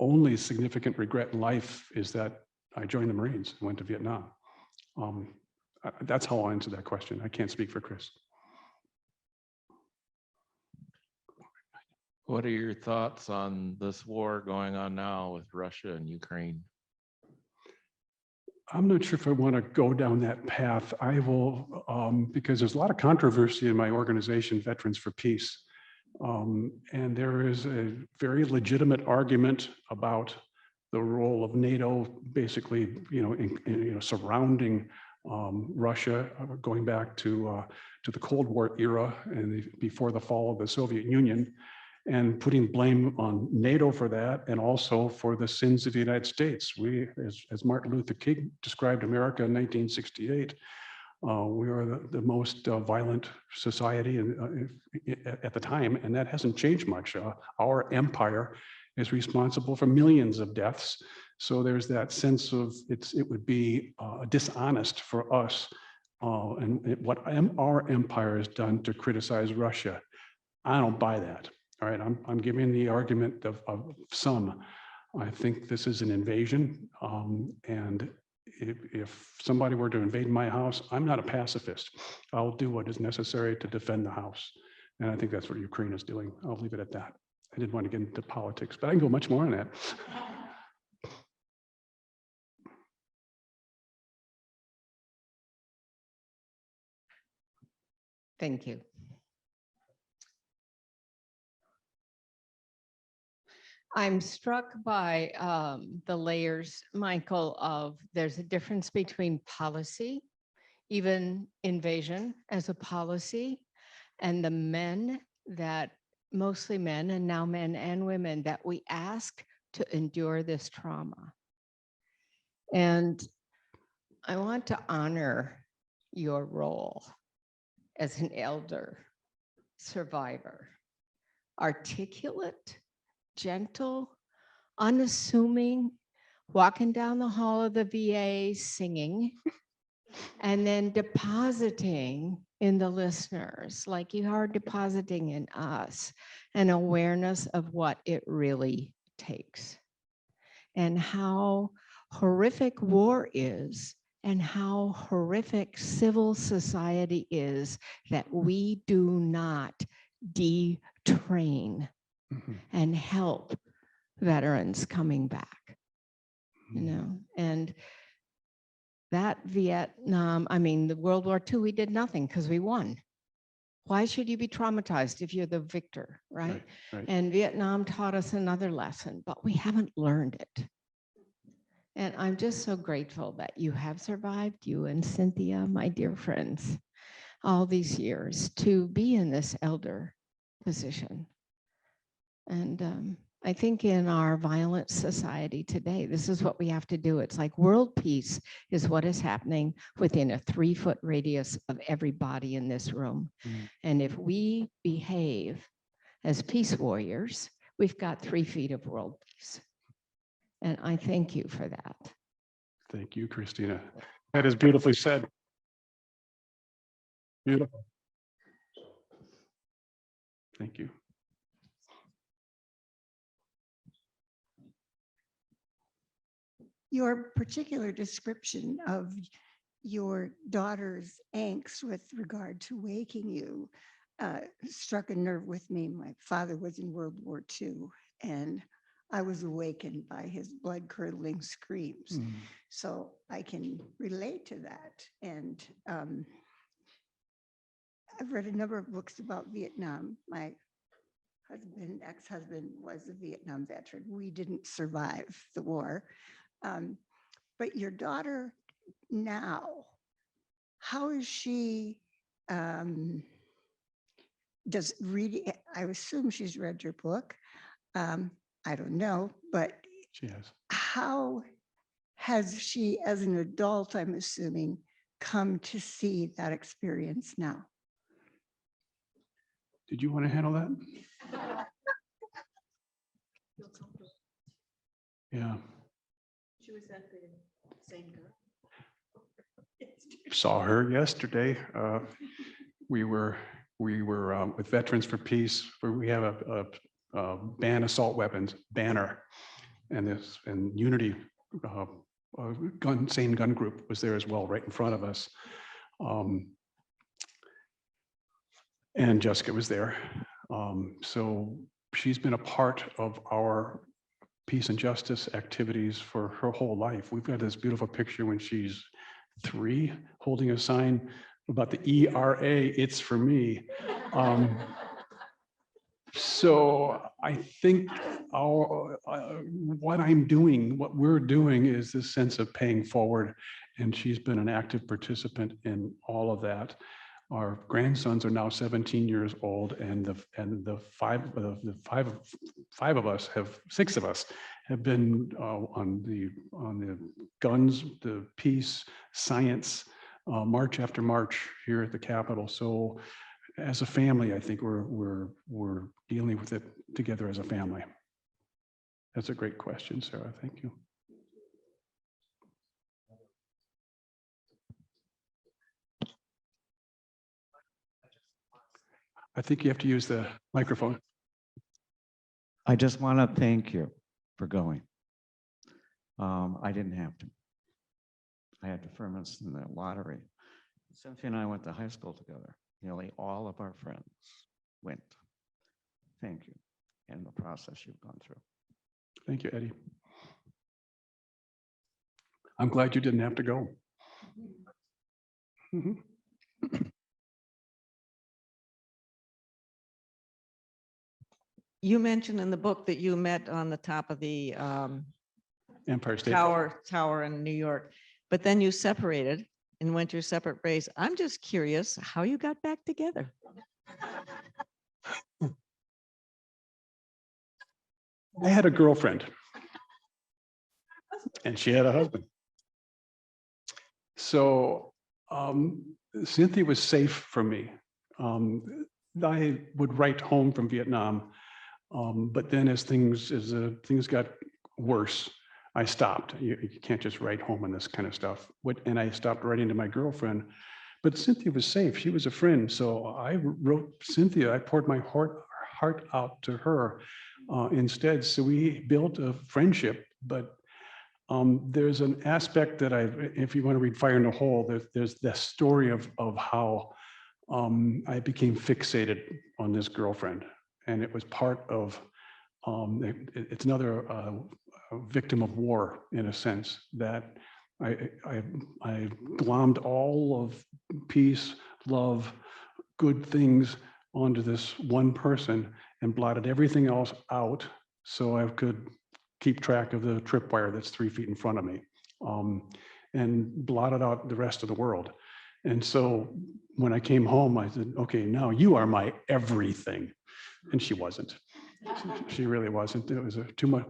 only significant regret in life, is that I joined the Marines and went to Vietnam. That's how I'll answer that question. I can't speak for Chris. What are your thoughts on this war going on now with Russia and Ukraine? I'm not sure if I want to go down that path. I will, because there's a lot of controversy in my organization, Veterans for Peace. And there is a very legitimate argument about the role of NATO, basically, surrounding Russia, going back to the Cold War era and before the fall of the Soviet Union, and putting blame on NATO for that, and also for the sins of the United States. We, as Martin Luther King described America in 1968, we are the most violent society at the time, and that hasn't changed much. Our empire is responsible for millions of deaths. So there's that sense of it would be dishonest for us and what our empire has done to criticize Russia. I don't buy that. All right, I'm giving the argument of some. I think this is an invasion, and if somebody were to invade my house, I'm not a pacifist. I'll do what is necessary to defend the house, and I think that's what Ukraine is doing. I'll leave it at that. I didn't want to get into politics, but I can go much more on that. Thank you. I'm struck by the layers, Michael, of there's a difference between policy, even invasion as a policy, and the men that, mostly men, and now men and women, that we ask to endure this trauma. And I want to honor your role as an elder survivor, articulate, gentle, unassuming, walking down the hall of the VA singing, and then depositing in the listeners, like you are depositing in us, an awareness of what it really takes and how horrific war is and how horrific civil society is that we do not detrain Mhm. and help veterans coming back, you Mhm. know, and that Vietnam, I mean, the World War II, we did nothing because we won. Why should you be traumatized if you're the victor, right? Right. And Vietnam taught us another lesson, but we haven't learned it. And I'm just so grateful that you have survived, you and Cynthia, my dear friends, all these years to be in this elder position. And I think in our violent society today, this is what we have to do. It's like world peace is what is happening within a 3-foot radius of everybody in this room. Mm. And if we behave as peace warriors, we've got 3 feet of world peace. And I thank you for that. Thank you, Christina. That is beautifully said. Beautiful. Thank you. Your particular description of your daughter's angst with regard to waking you struck a nerve with me. My father was in World War II, and I was awakened by his blood-curdling screams. Mm. So I can relate to that. And I've read a number of books about Vietnam. My ex-husband was a Vietnam veteran. We didn't survive the war. But your daughter now, how is she, does reading, I assume she's read your book. I don't know, but She has. how has she, as an adult, I'm assuming, come to see that experience now? Did you want to handle that? Yeah. She was at the same girl. Saw her yesterday. We were with Veterans for Peace, where we have a ban assault weapons banner, and Unity Sane Gun Group was there as well, right in front of us. And Jessica was there. So she's been a part of our peace and justice activities for her whole life. We've got this beautiful picture when she's 3, holding a sign about the ERA, it's for me. So I think what we're doing is this sense of paying forward, and she's been an active participant in all of that. Our grandsons are now 17 years old, and the 6 of us have been on the guns, the peace, science, march after march here at the Capitol. So as a family, I think we're dealing with it together as a family. That's a great question, Sarah. Thank you. I think you have to use the microphone. I just want to thank you for going. I didn't have to. I had deferments in the lottery. Cynthia and I went to high school together. Nearly all of our friends went. Thank you. And the process you've gone through. Thank you, Eddie. I'm glad you didn't have to go. Mhm. You mentioned in the book that you met on the top of the Empire State. tower in New York, but then you separated and went your separate ways. I'm just curious how you got back together. I had a girlfriend, and she had a husband. So Cynthia was safe for me. I would write home from Vietnam, but then as things got worse, I stopped. You can't just write home on this kind of stuff. And I stopped writing to my girlfriend. But Cynthia was safe. She was a friend. So I wrote Cynthia. I poured my heart out to her instead. So we built a friendship. But there's an aspect that if you want to read Fire in the Hole, there's the story of how I became fixated on this girlfriend. And it was part of, it's another victim of war, in a sense, that I glommed all of peace, love, good things onto this one person and blotted everything else out so I could keep track of the tripwire that's 3 feet in front of me, and blotted out the rest of the world. And so when I came home, I said, okay, now you are my everything. And she wasn't. She really wasn't. It was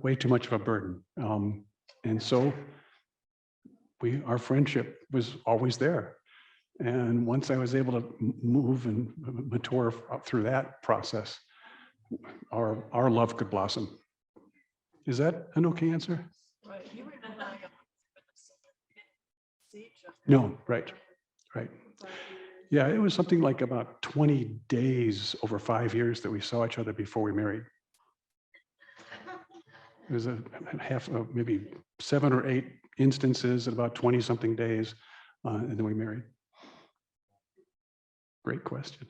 way too much of a burden. And so our friendship was always there. And once I was able to move and mature through that process, our love could blossom. Is that an okay answer? Right. You were in denial. No, right. Yeah, it was something like about 20 days over 5 years that we saw each other before we married. It was maybe 7 or 8 instances at about 20 something days, and then we married. Great question.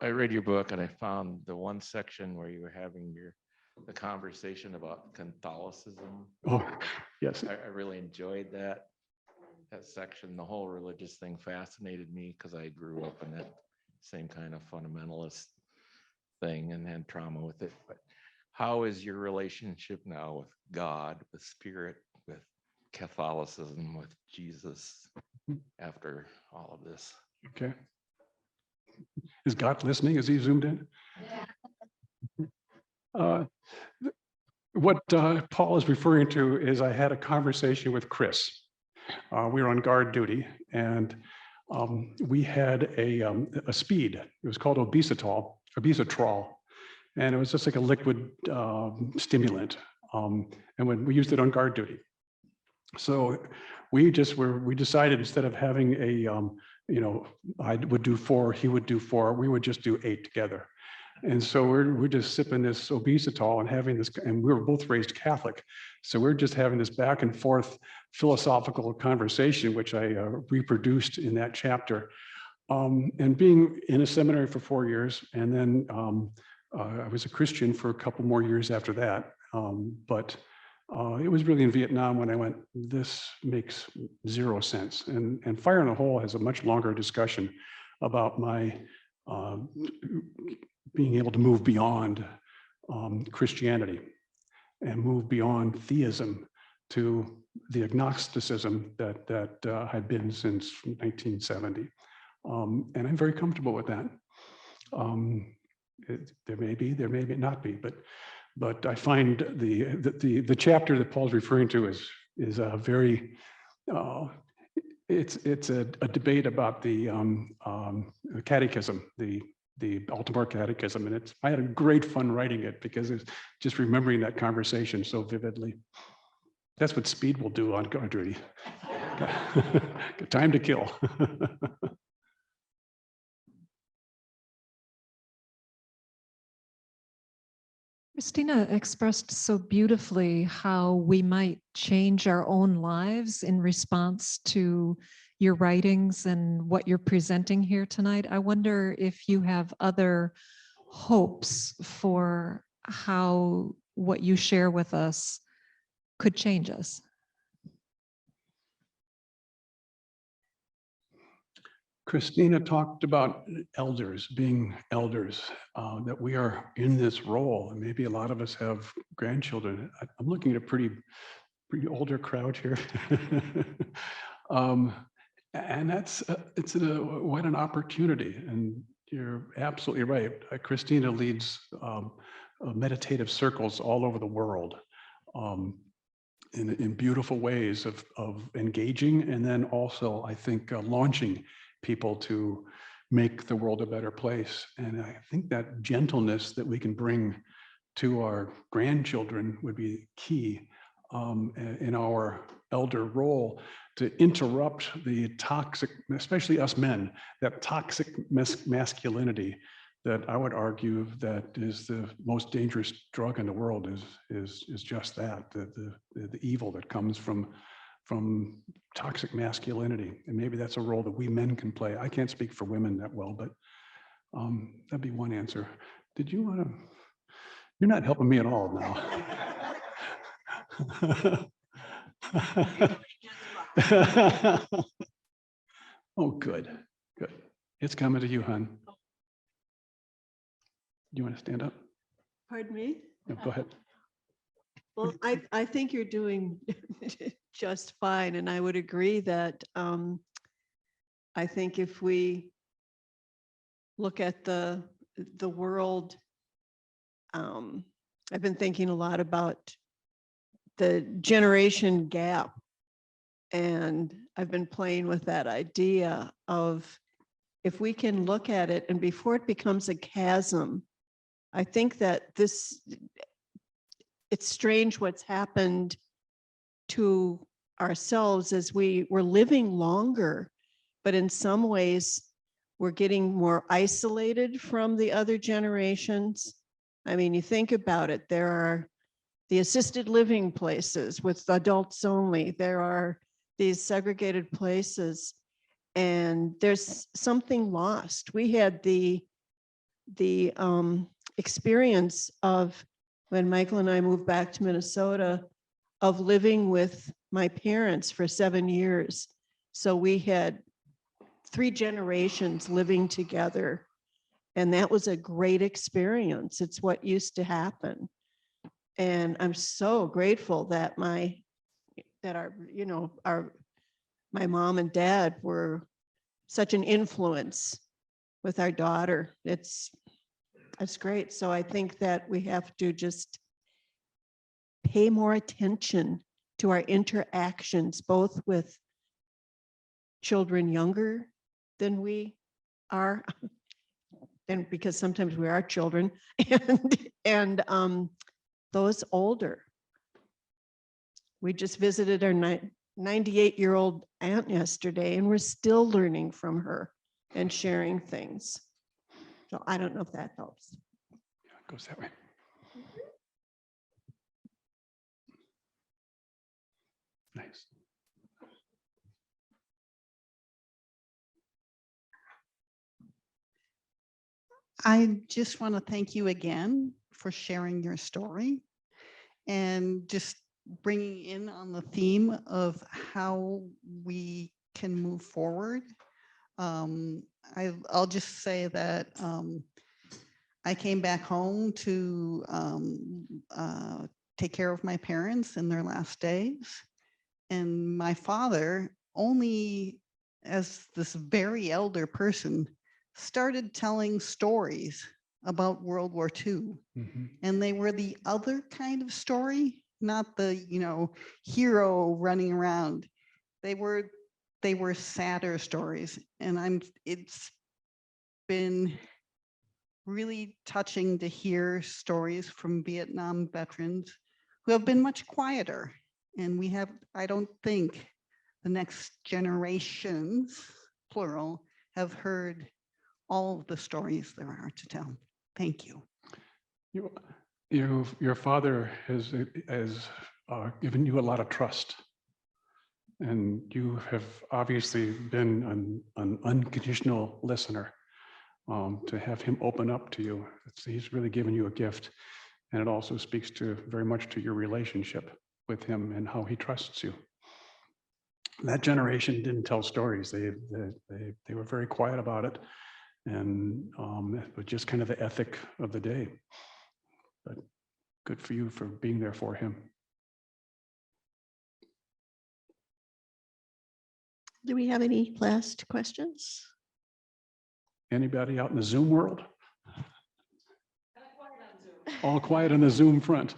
I read your book and I found the one section where you were having the conversation about Catholicism. Oh, yes. I really enjoyed that section. The whole religious thing fascinated me because I grew up in that same kind of fundamentalist thing and had trauma with it. But how is your relationship now with God, with Spirit, with Catholicism, with Jesus after all of this? Okay. Is God listening? Is he zoomed in? What Paul is referring to is I had a conversation with Chris. We were on guard duty, and we had a speed. It was called obesotrol, and it was just like a liquid stimulant. And when we used it on guard duty, so we decided instead of having I would do 4, he would do 4, we would just do 8 together. And so we're just sipping this obesotrol and having this, and we were both raised Catholic. So we're just having this back and forth philosophical conversation, which I reproduced in that chapter. And being in a seminary for 4 years, and then I was a Christian for a couple more years after that. But it was really in Vietnam when I went, this makes 0 sense. And Fire in the Hole has a much longer discussion about my being able to move beyond Christianity and move beyond theism to the agnosticism that I've been since 1970. And I'm very comfortable with that. There may be, there may not be, but I find the chapter that Paul's referring to is a very, it's a debate about the catechism, the Baltimore Catechism, and I had a great fun writing it because it's just remembering that conversation so vividly. That's what speed will do on guard duty. Time to kill. Christina expressed so beautifully how we might change our own lives in response to your writings and what you're presenting here tonight. I wonder if you have other hopes for how what you share with us could change us. Christina talked about elders being elders, that we are in this role, and maybe a lot of us have grandchildren. I'm looking at a pretty older crowd here. And what an opportunity. And you're absolutely right. Christina leads meditative circles all over the world. in beautiful ways of engaging, and then also, I think, launching people to make the world a better place. And I think that gentleness that we can bring to our grandchildren would be key in our elder role, to interrupt the toxic, especially us men, that toxic masculinity that I would argue that is the most dangerous drug in the world, is just that, the evil that comes from toxic masculinity. And maybe that's a role that we men can play. I can't speak for women that well, but that'd be one answer. Did you want to? You're not helping me at all now. Oh, good, good. It's coming to you, hon. You want to stand up? Pardon me? No, go ahead. Well, I think you're doing just fine, and I would agree that I think if we look at the world, I've been thinking a lot about the generation gap, and I've been playing with that idea of, if we can look at it, and before it becomes a chasm, I think that it's strange what's happened to ourselves as we're living longer, but in some ways we're getting more isolated from the other generations. I mean, you think about it, there are the assisted living places with adults only. There are these segregated places, and there's something lost. We had the experience of, when Michael and I moved back to Minnesota, of living with my parents for 7 years. So we had 3 generations living together, and that was a great experience. It's what used to happen. And I'm so grateful that my mom and dad were such an influence with our daughter. That's great. So I think that we have to just pay more attention to our interactions, both with children younger than we are, and because sometimes we are children, and those older. We just visited our 98-year-old aunt yesterday, and we're still learning from her and sharing things. So I don't know if that helps. Yeah, it goes that way. Nice. I just want to thank you again for sharing your story and just bringing in on the theme of how we can move forward. I'll just say that I came back home to take care of my parents in their last days. And my father, only as this very elder person, started telling stories about World War II. Mm-hmm. And they were the other kind of story, not the, hero running around. They were sadder stories. And it's been really touching to hear stories from Vietnam veterans who have been much quieter. And I don't think the next generations, plural, have heard all of the stories there are to tell. Thank you. Your father has given you a lot of trust, and you have obviously been an unconditional listener. To have him open up to you, he's really given you a gift, and it also speaks very much to your relationship with him and how he trusts you. That generation didn't tell stories; they were very quiet about it. And but just kind of the ethic of the day. But good for you for being there for him. Do we have any last questions? Anybody out in the Zoom world? All quiet on the Zoom front.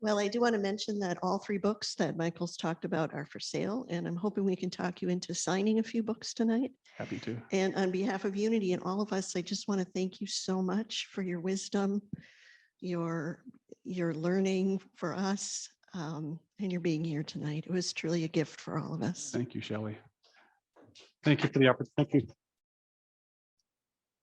Well, I do want to mention that all 3 books that Michael's talked about are for sale, and I'm hoping we can talk you into signing a few books tonight. Happy to. And on behalf of Unity and all of us, I just want to thank you so much for your wisdom, your learning for us, and your being here tonight. It was truly a gift for all of us. Thank you, Shelley. Thank you for the opportunity. Thank you.